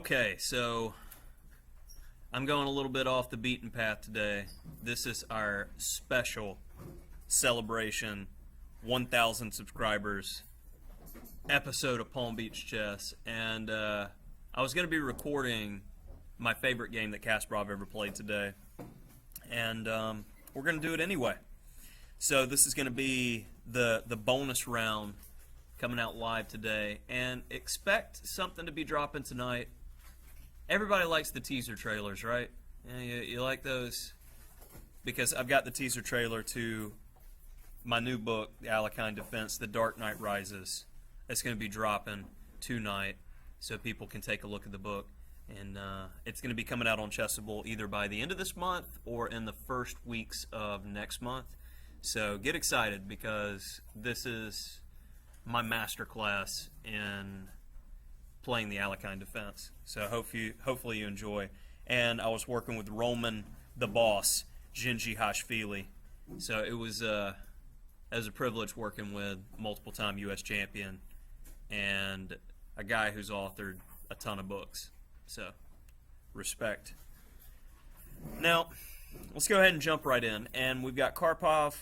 Okay, so I'm going a little bit off the beaten path today. This is our special celebration 1,000 subscribers episode of Palm Beach Chess, and I was going to be recording my favorite game that Kasparov ever played today, and we're going to do it anyway. So this is going to be the bonus round coming out live today, and expect something to be dropping tonight. Everybody likes the teaser trailers, right? Yeah, you like those? Because I've got the teaser trailer to my new book, The Alekhine Defense, The Dark Knight Rises. It's going to be dropping tonight, so people can take a look at the book. And it's going to be coming out on Chessable either by the end of this month or in the first weeks of next month. So get excited, because this is my masterclass in playing the Alekhine Defense. So hopefully you enjoy. And I was working with Roman the Boss, Djinji-Hashvili. So it was a privilege working with multiple-time U.S. champion and a guy who's authored a ton of books. So, respect. Now, let's go ahead and jump right in. And we've got Karpov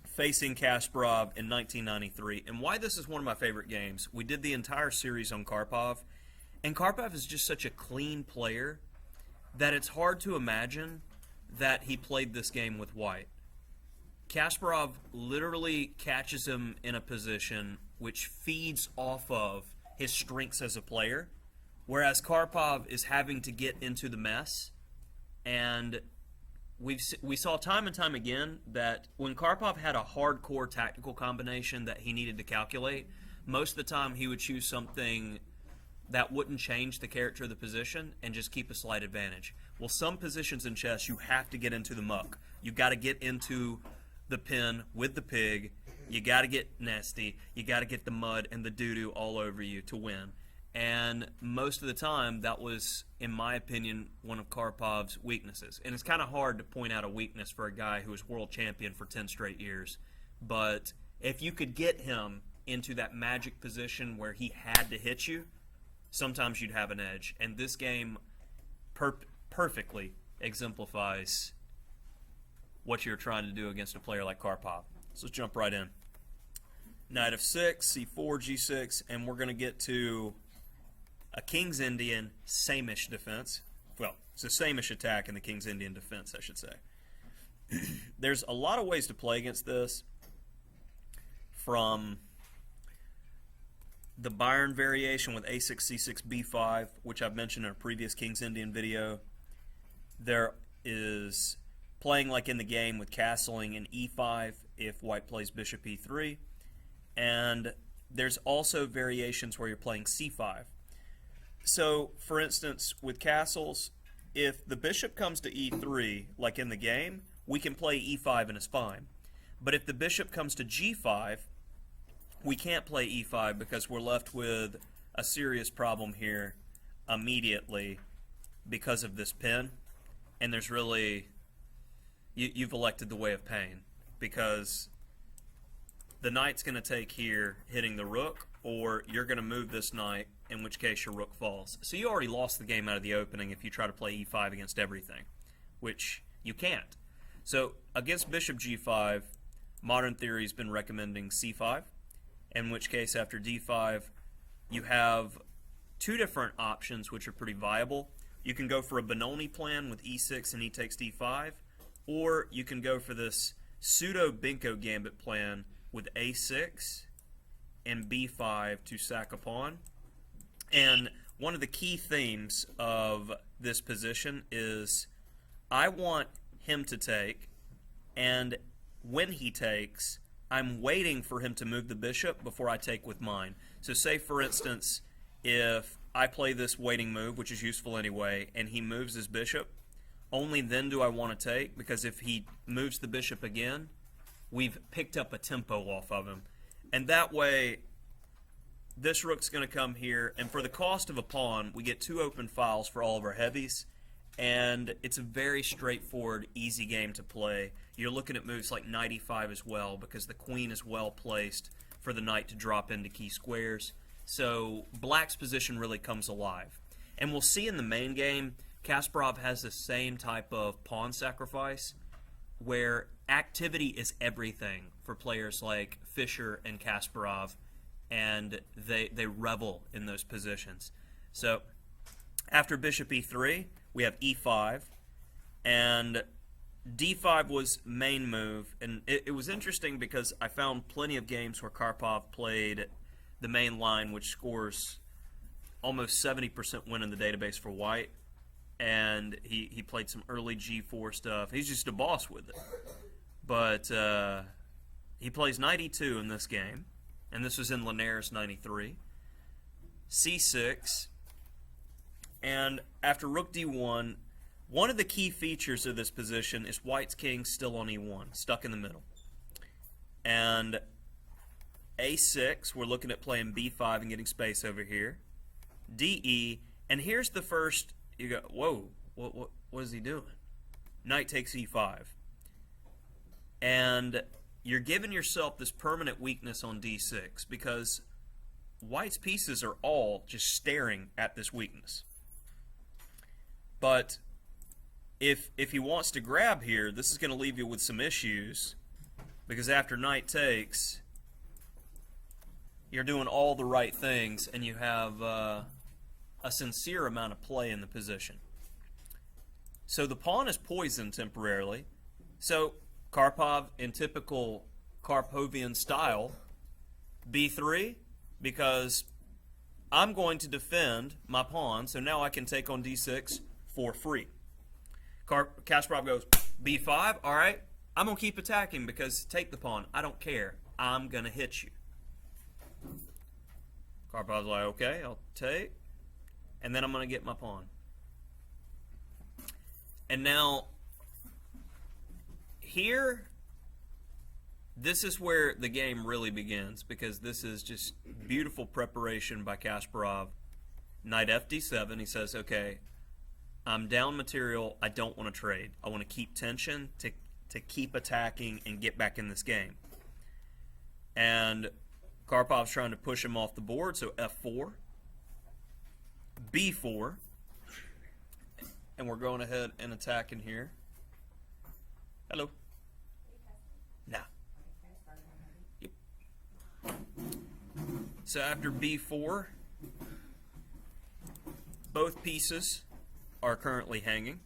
facing Kasparov in 1993. And why this is one of my favorite games, we did the entire series on Karpov, and Karpov is just such a clean player that it's hard to imagine that he played this game with white. Kasparov literally catches him in a position which feeds off of his strengths as a player, whereas Karpov is having to get into the mess. And we saw time and time again that when Karpov had a hardcore tactical combination that he needed to calculate, most of the time he would choose something that wouldn't change the character of the position and just keep a slight advantage. Well, some positions in chess you have to get into the muck. You got to get into the pin with the pig. You got to get nasty. You got to get the mud and the doo-doo all over you to win. And most of the time, that was, in my opinion, one of Karpov's weaknesses. And it's kind of hard to point out a weakness for a guy who was world champion for 10 straight years. But if you could get him into that magic position where he had to hit you, sometimes you'd have an edge. And this game perfectly exemplifies what you're trying to do against a player like Karpov. So let's jump right in. Knight of 6, c4, g6, and we're going to get to a King's Indian same-ish defense. Well, it's a same-ish attack in the King's Indian defense, I should say. There's a lot of ways to play against this, from the Byron variation with a6, c6, b5, which I've mentioned in a previous King's Indian video. There is playing like in the game with castling in e5 if white plays bishop e3. And there's also variations where you're playing c5. So, for instance, with castles, if the bishop comes to e3, like in the game, we can play e5 and it's fine. But if the bishop comes to g5, we can't play e5 because we're left with a serious problem here immediately because of this pin. And there's really, you've elected the way of pain, because the knight's going to take here hitting the rook, or you're going to move this knight, in which case your rook falls. So you already lost the game out of the opening if you try to play e5 against everything, which you can't. So against bishop g5, modern theory has been recommending c5, in which case after d5 you have two different options which are pretty viable. You can go for a Benoni plan with e6 and e takes d5, or you can go for this pseudo-Binko gambit plan with a6 and b5 to sack a pawn. And one of the key themes of this position is I want him to take, and when he takes, I'm waiting for him to move the bishop before I take with mine. So say, for instance, if I play this waiting move, which is useful anyway, and he moves his bishop, only then do I want to take, because if he moves the bishop again, we've picked up a tempo off of him. And that way, this rook's going to come here, and for the cost of a pawn, we get two open files for all of our heavies, and it's a very straightforward, easy game to play. You're looking at moves like knight e5 as well, because the queen is well placed for the knight to drop into key squares. So black's position really comes alive. And we'll see in the main game, Kasparov has the same type of pawn sacrifice where activity is everything for players like Fischer and Kasparov, and they revel in those positions. So after bishop e3, we have e5, and d5 was main move, and it was interesting because I found plenty of games where Karpov played the main line, which scores almost 70% win in the database for white, and he played some early g4 stuff. He's just a boss with it. But he plays knight e2 in this game, and this was in Linares 93. c6, and after rook d1, one of the key features of this position is white's king still on e1, stuck in the middle. And a6, we're looking at playing b5 and getting space over here. de, and here's the first, you go, whoa, what is he doing? Knight takes e5. And you're giving yourself this permanent weakness on d6 because white's pieces are all just staring at this weakness. But if he wants to grab here, this is going to leave you with some issues, because after knight takes, you're doing all the right things and you have a sincere amount of play in the position. So the pawn is poisoned temporarily. So Karpov, in typical Karpovian style, b3, because I'm going to defend my pawn, so now I can take on d6 for free. Kasparov goes b5, all right, I'm going to keep attacking because take the pawn, I don't care, I'm going to hit you. Karpov's like, okay, I'll take, and then I'm going to get my pawn. And now, here, this is where the game really begins, because this is just beautiful preparation by Kasparov. Knight fd7, he says, okay, I'm down material, I don't want to trade. I want to keep tension to keep attacking and get back in this game. And Karpov's trying to push him off the board, so f4, b4, and we're going ahead and attacking here. Hello. Now. Yep. So after b4, both pieces are currently hanging.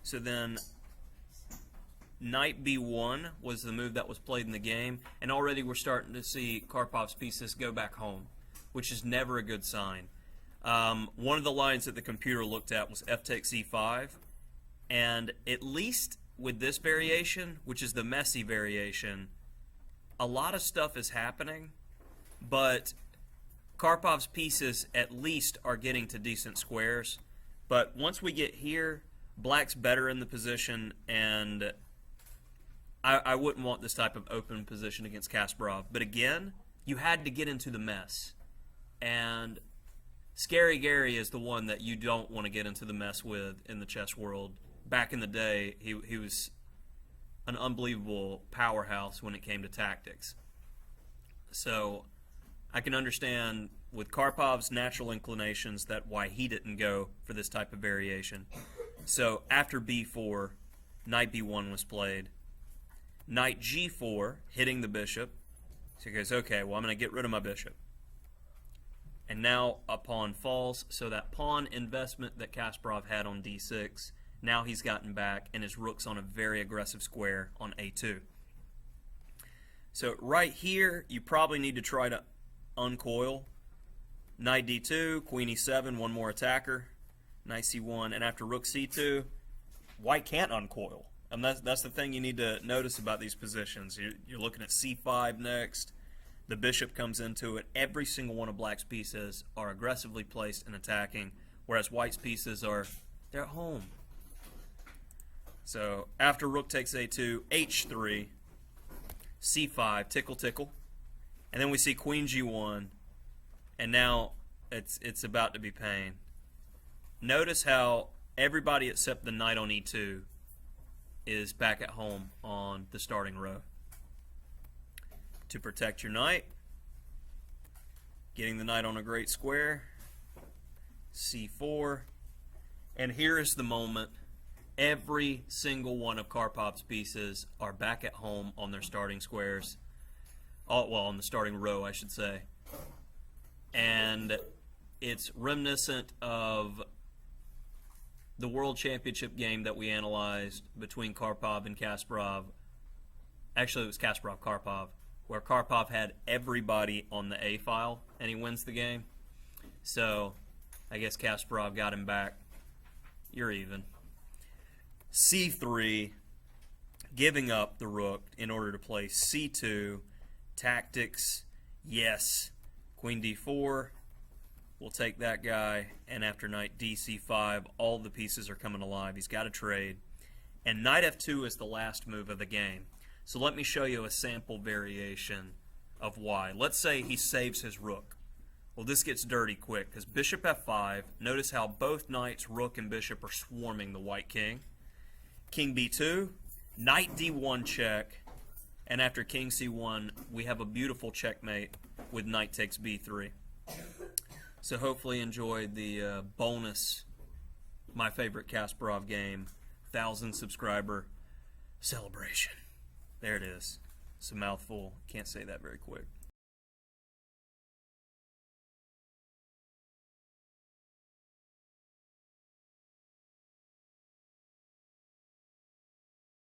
So then knight b1 was the move that was played in the game, and already we're starting to see Karpov's pieces go back home, which is never a good sign. One of the lines that the computer looked at was f takes e5, and at least with this variation, which is the messy variation, a lot of stuff is happening, but Karpov's pieces at least are getting to decent squares. But once we get here, black's better in the position, and I wouldn't want this type of open position against Kasparov. But again, you had to get into the mess. And Scary Gary is the one that you don't want to get into the mess with in the chess world. Back in the day, he was an unbelievable powerhouse when it came to tactics. So I can understand with Karpov's natural inclinations that why he didn't go for this type of variation. So after b4, knight b1 was played. Knight g4, hitting the bishop. So he goes, okay, well, I'm going to get rid of my bishop. And now a pawn falls, so that pawn investment that Kasparov had on d6, now he's gotten back, and his rook's on a very aggressive square on a2. So right here, you probably need to try to uncoil. Knight d2, queen e7, one more attacker. Knight c1, and after rook c2, white can't uncoil. And that's the thing you need to notice about these positions. You're looking at c5 next. The bishop comes into it. Every single one of black's pieces are aggressively placed and attacking, whereas white's pieces they're at home. So after rook takes a2, h3, c5, tickle, tickle. And then we see queen g1, and now it's about to be pain. Notice how everybody except the knight on e2 is back at home on the starting row. To protect your knight, getting the knight on a great square, c4. And here is the moment. Every single one of Karpov's pieces are back at home on their starting squares. Well, on the starting row, I should say. And it's reminiscent of the World Championship game that we analyzed between Karpov and Kasparov. Actually, it was Kasparov-Karpov, where Karpov had everybody on the A file, and he wins the game. So, I guess Kasparov got him back. You're even. c3, giving up the rook in order to play c2. Tactics, yes. Queen d4, we'll take that guy. And after knight dc5, all the pieces are coming alive. He's got to trade. And knight f2 is the last move of the game. So let me show you a sample variation of why. Let's say he saves his rook. Well, this gets dirty quick because bishop f5. Notice how both knights, rook, and bishop are swarming the white king. King b2, knight d1 check, and after king c1, we have a beautiful checkmate with knight takes b3. So hopefully you enjoyed the bonus, my favorite Kasparov game, 1,000 subscriber celebration. There it is. It's a mouthful. Can't say that very quick.